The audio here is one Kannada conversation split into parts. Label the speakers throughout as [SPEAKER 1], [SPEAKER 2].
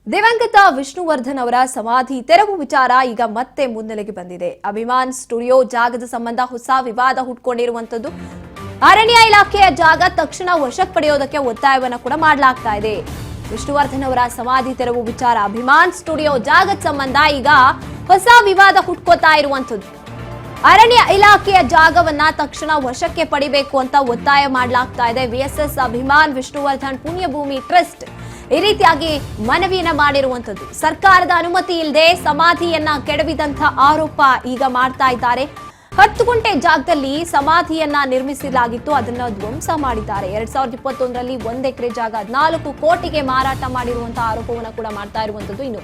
[SPEAKER 1] ದಿವಂಗತ ವಿಷ್ಣುವರ್ಧನ್ ಅವರ ಸಮಾಧಿ ತೆರವು ವಿಚಾರ ಈಗ ಮತ್ತೆ ಮುನ್ನೆಲೆಗೆ ಬಂದಿದೆ. ಅಭಿಮಾನ್ ಸ್ಟುಡಿಯೋ ಜಾಗದ ಸಂಬಂಧ ಹೊಸ ವಿವಾದ ಹುಟ್ಟುಕೊಂಡಿರುವಂತದ್ದು. ಅರಣ್ಯ ಇಲಾಖೆಯ ಜಾಗ ತಕ್ಷಣ ವಶಕ್ಕೆ ಪಡೆಯೋದಕ್ಕೆ ಒತ್ತಾಯವನ್ನು ಕೂಡ ಮಾಡಲಾಗ್ತಾ ಇದೆ. ವಿಷ್ಣುವರ್ಧನ್ ಅವರ ಸಮಾಧಿ ತೆರವು ವಿಚಾರ, ಅಭಿಮಾನ್ ಸ್ಟುಡಿಯೋ ಜಾಗದ ಸಂಬಂಧ ಈಗ ಹೊಸ ವಿವಾದ ಹುಟ್ಟುಕೋತಾ ಇರುವಂತದ್ದು. ಅರಣ್ಯ ಇಲಾಖೆಯ ಜಾಗವನ್ನ ತಕ್ಷಣ ವಶಕ್ಕೆ ಪಡಿಬೇಕು ಅಂತ ಒತ್ತಾಯ ಮಾಡಲಾಗ್ತಾ ಇದೆ. ವಿಎಸ್ಎಸ್ ಅಭಿಮಾನ್ ವಿಷ್ಣುವರ್ಧನ್ ಪುಣ್ಯಭೂಮಿ ಟ್ರಸ್ಟ್ ಈ ರೀತಿಯಾಗಿ ಮನವಿಯನ್ನ ಮಾಡಿರುವಂತದ್ದು. ಸರ್ಕಾರದ ಅನುಮತಿ ಇಲ್ಲದೆ ಸಮಾಧಿಯನ್ನ ಕೆಡವಿದಂತ ಆರೋಪ ಈಗ ಮಾಡ್ತಾ ಇದ್ದಾರೆ. 10 ಗುಂಟೆ ಜಾಗದಲ್ಲಿ ಸಮಾಧಿಯನ್ನ ನಿರ್ಮಿಸಲಾಗಿತ್ತು, ಅದನ್ನ ಧ್ವಂಸ ಮಾಡಿದ್ದಾರೆ. 2021ರಲ್ಲಿ 1 ಎಕರೆ ಜಾಗ 4 ಕೋಟಿಗೆ ಮಾರಾಟ ಮಾಡಿರುವಂತಹ ಆರೋಪವನ್ನ ಕೂಡ ಮಾಡ್ತಾ ಇರುವಂತದ್ದು. ಇನ್ನು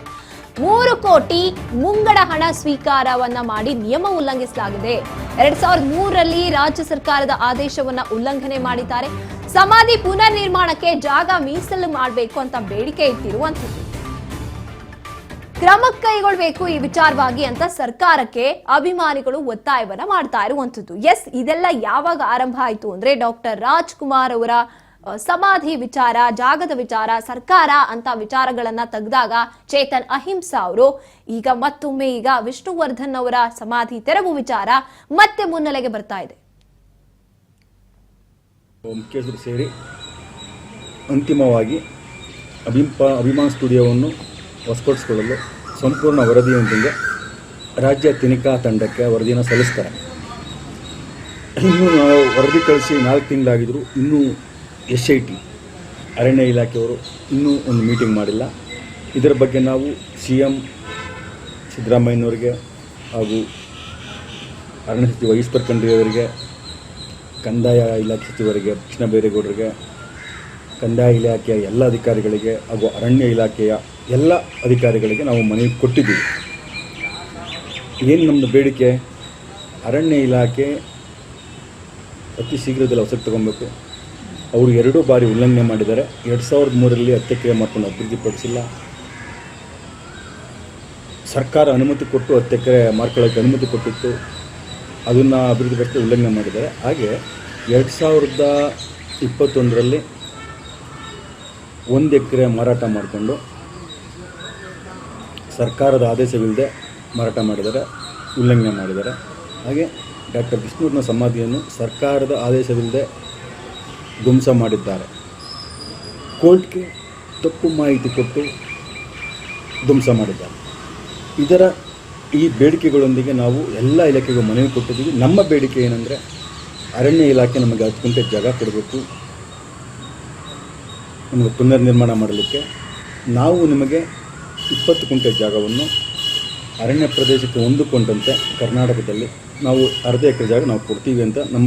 [SPEAKER 1] 3 ಕೋಟಿ ಮುಂಗಡ ಹಣ ಸ್ವೀಕಾರವನ್ನ ಮಾಡಿ ನಿಯಮ ಉಲ್ಲಂಘಿಸಲಾಗಿದೆ. 2003ರಲ್ಲಿ ರಾಜ್ಯ ಸರ್ಕಾರದ ಆದೇಶವನ್ನ ಉಲ್ಲಂಘನೆ ಮಾಡಿದ್ದಾರೆ. ಸಮಾಧಿ ಪುನರ್ ನಿರ್ಮಾಣಕ್ಕೆ ಜಾಗ ಮೀಸಲು ಮಾಡಬೇಕು ಅಂತ ಬೇಡಿಕೆ ಇಟ್ಟಿರುವಂತದ್ದು. ಕ್ರಮ ಕೈಗೊಳ್ಳಬೇಕು ಈ ವಿಚಾರವಾಗಿ ಅಂತ ಸರ್ಕಾರಕ್ಕೆ ಅಭಿಮಾನಿಗಳು ಒತ್ತಾಯವನ್ನ ಮಾಡ್ತಾ ಇರುವಂತದ್ದು. ಎಸ್, ಇದೆಲ್ಲ ಯಾವಾಗ ಆರಂಭ ಆಯಿತು ಅಂದ್ರೆ ಡಾಕ್ಟರ್ ರಾಜ್ಕುಮಾರ್ ಅವರ ಸಮಾಧಿ ವಿಚಾರ, ಜಾಗದ ವಿಚಾರ, ಸರ್ಕಾರ ಅಂತ ವಿಚಾರಗಳನ್ನ ತೆಗೆದಾಗ ಚೇತನ್ ಅಹಿಂಸಾ ಅವರು ಈಗ ಮತ್ತೊಮ್ಮೆ ಈಗ ವಿಷ್ಣುವರ್ಧನ್ ಅವರ ಸಮಾಧಿ ತೆರವು ವಿಚಾರ ಮತ್ತೆ ಮುನ್ನೆಲೆಗೆ ಬರ್ತಾ ಇದೆ.
[SPEAKER 2] ಮುಖ್ಯಸ್ಥರು ಸೇರಿ ಅಂತಿಮವಾಗಿ ಅಭಿಮಾನ್ ಸ್ಟುಡಿಯೋವನ್ನು ವಶಪಡಿಸಿಕೊಳ್ಳಲು ಸಂಪೂರ್ಣ ವರದಿಯೊಂದಿಗೆ ರಾಜ್ಯ ತನಿಖಾ ತಂಡಕ್ಕೆ ವರದಿಯನ್ನು ಸಲ್ಲಿಸ್ತಾರೆ. ಇನ್ನೂ ವರದಿ ಕಳಿಸಿ 4 ತಿಂಗಳಾಗಿದ್ದರೂ ಇನ್ನೂ SIT ಅರಣ್ಯ ಇಲಾಖೆಯವರು ಇನ್ನೂ ಒಂದು ಮೀಟಿಂಗ್ ಮಾಡಿಲ್ಲ. ಇದರ ಬಗ್ಗೆ ನಾವು CM ಸಿದ್ದರಾಮಯ್ಯನವರಿಗೆ ಹಾಗೂ ಅರಣ್ಯ ಸಚಿವ ಈಶ್ವರ್ ಖಂಡ್ರೆ ಅವರಿಗೆ, ಕಂದಾಯ ಇಲಾಖೆ ಸಚಿವರಿಗೆ, ಕೃಷ್ಣ ಬೈರೇಗೌಡರಿಗೆ, ಕಂದಾಯ ಇಲಾಖೆಯ ಎಲ್ಲ ಅಧಿಕಾರಿಗಳಿಗೆ ಹಾಗೂ ಅರಣ್ಯ ಇಲಾಖೆಯ ಎಲ್ಲ ಅಧಿಕಾರಿಗಳಿಗೆ ನಾವು ಮನವಿ ಕೊಟ್ಟಿದ್ದೀವಿ. ಏನು ನಮ್ಮದು ಬೇಡಿಕೆ, ಅರಣ್ಯ ಇಲಾಖೆ ಅತಿ ಶೀಘ್ರದಲ್ಲಿ ವಶಕ್ಕೆ ತಗೊಬೇಕು. ಅವರು 2 ಬಾರಿ ಉಲ್ಲಂಘನೆ ಮಾಡಿದ್ದಾರೆ. 2003ರಲ್ಲಿ 10 ಎಕರೆ ಮಾಡ್ಕೊಂಡು ಅಭಿವೃದ್ಧಿಪಡಿಸಿಲ್ಲ. ಸರ್ಕಾರ ಅನುಮತಿ ಕೊಟ್ಟು 10 ಎಕರೆ ಮಾರ್ಕೊಳ್ಳೋಕ್ಕೆ ಅನುಮತಿ ಕೊಟ್ಟಿತ್ತು, ಅದನ್ನು ಅಭಿವೃದ್ಧಿಪಡಿಸಿ ಉಲ್ಲಂಘನೆ ಮಾಡಿದ್ದಾರೆ. ಹಾಗೆ 2021ರಲ್ಲಿ 1 ಎಕರೆ ಮಾರಾಟ ಮಾಡಿಕೊಂಡು ಸರ್ಕಾರದ ಆದೇಶವಿಲ್ಲದೆ ಮಾರಾಟ ಮಾಡಿದ್ದಾರೆ, ಉಲ್ಲಂಘನೆ ಮಾಡಿದ್ದಾರೆ. ಹಾಗೆ ಡಾಕ್ಟರ್ ವಿಷ್ಣುವರ್ಧನ್ ಸಮಾಧಿಯನ್ನು ಸರ್ಕಾರದ ಆದೇಶವಿಲ್ಲದೆ ಧ್ವಂಸ ಮಾಡಿದ್ದಾರೆ. ಕೋರ್ಟ್ಗೆ ತಪ್ಪು ಮಾಹಿತಿ ಕೊಟ್ಟು ಧ್ವಂಸ ಮಾಡಿದ್ದಾರೆ. ಈ ಬೇಡಿಕೆಗಳೊಂದಿಗೆ ನಾವು ಎಲ್ಲ ಇಲಾಖೆಗೂ ಮನವಿ ಕೊಟ್ಟಿದ್ದೀವಿ. ನಮ್ಮ ಬೇಡಿಕೆ ಏನಂದರೆ, ಅರಣ್ಯ ಇಲಾಖೆ ನಮಗೆ 10 ಗುಂಟೆ ಜಾಗ ಕೊಡಬೇಕು, ನಮಗೆ ಪುನರ್ ನಿರ್ಮಾಣ ಮಾಡಲಿಕ್ಕೆ. ನಾವು ನಿಮಗೆ 20 ಗುಂಟೆ ಜಾಗವನ್ನು ಅರಣ್ಯ ಪ್ರದೇಶಕ್ಕೆ ಹೊಂದಿಕೊಂಡಂತೆ ಕರ್ನಾಟಕದಲ್ಲಿ ನಾವು 1/2 ಎಕರೆ ಜಾಗ ನಾವು ಕೊಡ್ತೀವಿ ಅಂತ ನಮ್ಮ